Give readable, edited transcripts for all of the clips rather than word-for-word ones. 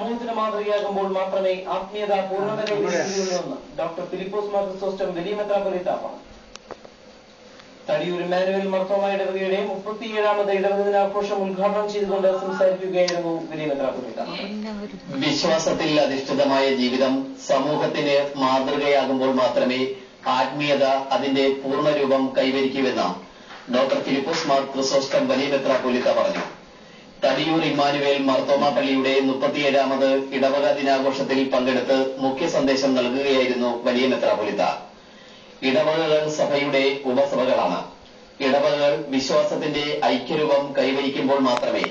സമൂഹത്തിന് മാതൃകയാകുമ്പോൾ മാത്രമേ ആത്മീയത പൂർണ്ണതയിലെത്തുകയുള്ളൂവെന്ന് ഡോക്ടർ ഫിലിപ്പോസ് മാർ ക്രിസോസ്റ്റം വലിയ മെത്രാപ്പൊലീത്ത പറഞ്ഞു. തടിയൂർ ഇമ്മാനുവേൽ മാർത്തോമാ ഇടവകയുടെ 37ാമത് ഇടവക ദിനാഘോഷം ഉദ്ഘാടനം ചെയ്തുകൊണ്ട് സംസാരിക്കുകയായിരുന്നു വലിയ മെത്രാപ്പൊലീത്ത. വിശ്വാസത്തിൽ അധിഷ്ഠിതമായ ജീവിതം സമൂഹത്തിന് മാതൃകയാകുമ്പോൾ മാത്രമേ ആത്മീയത അതിന്റെ പൂർണ്ണരൂപം കൈവരിക്കൂവെന്ന് ഡോക്ടർ ഫിലിപ്പോസ് മാർ ക്രിസോസ്റ്റം വലിയ മെത്രാപ്പൊലീത്ത പറഞ്ഞു. തടിയൂർ ഇമ്മാനുവേൽ മാർത്തോമാ പള്ളിയുടെ 37ാമത് ഇടവക ദിനാഘോഷത്തിൽ പങ്കെടുത്ത് മുഖ്യ സന്ദേശം നൽകുകയായിരുന്നു വലിയ മെത്രാപ്പൊലീത്ത. ഇടവകകൾ സഭയുടെ ഉപസഭകളാണ്. ഇടവകകൾ വിശ്വാസത്തിന്റെ ഐക്യരൂപം കൈവരിക്കുമ്പോൾ മാത്രമേ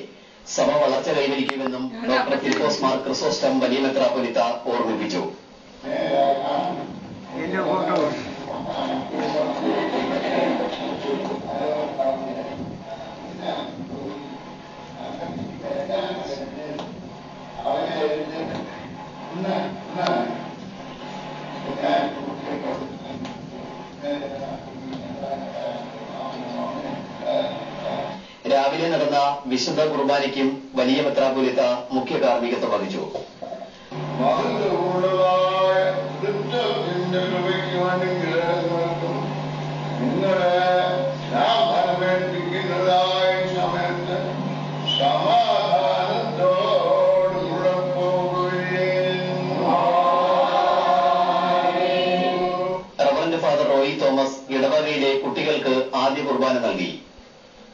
സഭ വളർച്ച കൈവരിക്കൂവെന്നും ഡോക്ടർ ഫിലിപ്പോസ് മാർ ക്രിസോസ്റ്റം വലിയ മെത്രാപ്പൊലീത്ത ഓർമ്മിപ്പിച്ചു. രാവിലെ നടന്ന വിശുദ്ധ കുർബാനയ്ക്കും വലിയ മെത്രാപ്പൊലീത്ത മുഖ്യ കാർമ്മികത്വം വഹിച്ചു. റവറന്റ് ഫാദർ റോയി തോമസ് ഇടവകയിലെ കുട്ടികൾക്ക് ആദ്യ കുർബാന നൽകി.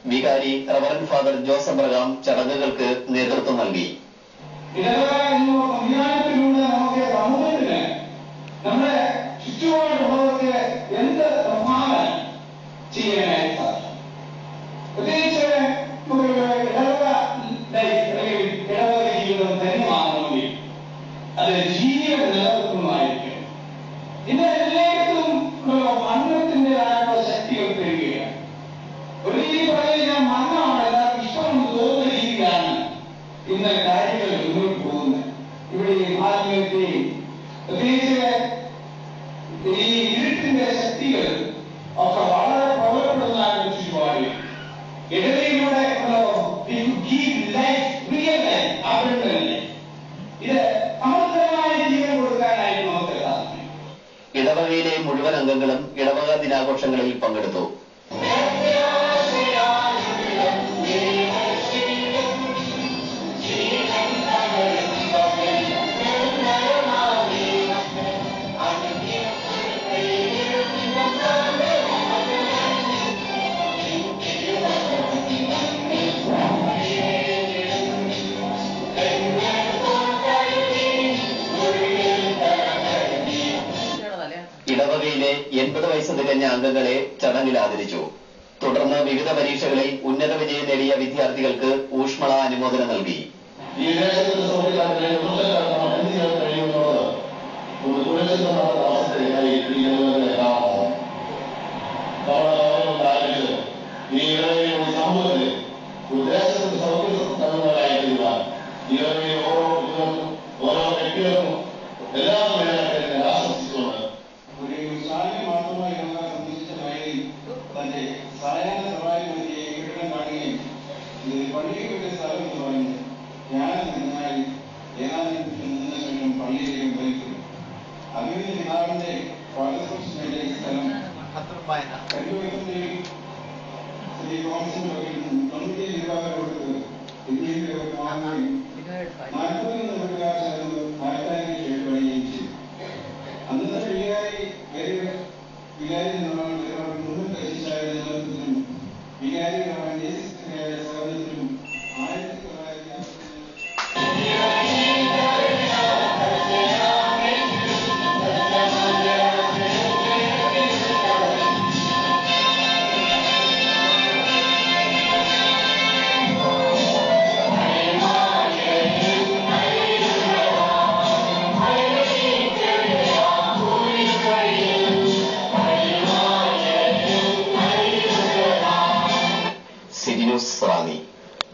വികാരി റവറന്റ് ഫാദർ ജോസ് അബ്രഹാം ചടങ്ങുകൾക്ക് നേതൃത്വം നൽകി. ഇടവക എന്ന സംവിധാനത്തിലൂടെ നമുക്ക് സമൂഹത്തിന് നമ്മുടെ ചുറ്റുപാടുള്ളവർക്ക് എന്ത് സംഭാവന ചെയ്യാനായി സാധിക്കും. പ്രത്യേകിച്ച് ഇടവക ജീവിതം ധന്യമാകണമെങ്കിൽ അത് ജീവിത നിലനിർത്തുന്നതായിരിക്കും. ഇന്ന് എല്ലായിടത്തും മരണത്തിൻ്റെതായിട്ടുള്ള ശക്തികൾ പെരുകയാണ്. ഒരു രീതി പറയുന്നത് മരണമാണ് എല്ലാവർക്കും ഇഷ്ടമെന്ന് തോന്നുന്ന രീതിയിലാണ് ഇന്ന് കാര്യങ്ങൾ മുന്നോട്ട് പോകുന്നത്. ഇവിടെ ആത്മീയത്തെയും പ്രത്യേകിച്ച് ഈ ഇരുട്ടിന്റെ ശക്തികൾ ഒക്കെ വളരെ പ്രബലപ്പെടുന്നതാണ് ചുറ്റുപാടുകൾ. ഇടവയിലൂടെ ഇത് സമർത്ഥമായ ജീവൻ കൊടുക്കാനായിട്ട് നമുക്ക് സാധിക്കും. ഇടവകയിലെ മുഴുവൻ അംഗങ്ങളും ഇടവക ദിനാഘോഷങ്ങളിൽ പങ്കെടുത്തു. ഇടവകയിലെ 80 വയസ്സ് തികഞ്ഞ അംഗങ്ങളെ ചടങ്ങിൽ ആദരിച്ചു. തുടർന്ന് വിവിധ പരീക്ഷകളിൽ ഉന്നത വിജയം നേടിയ വിദ്യാർത്ഥികൾക്ക് ഊഷ്മള അനുമോദനം നൽകി. വികാരി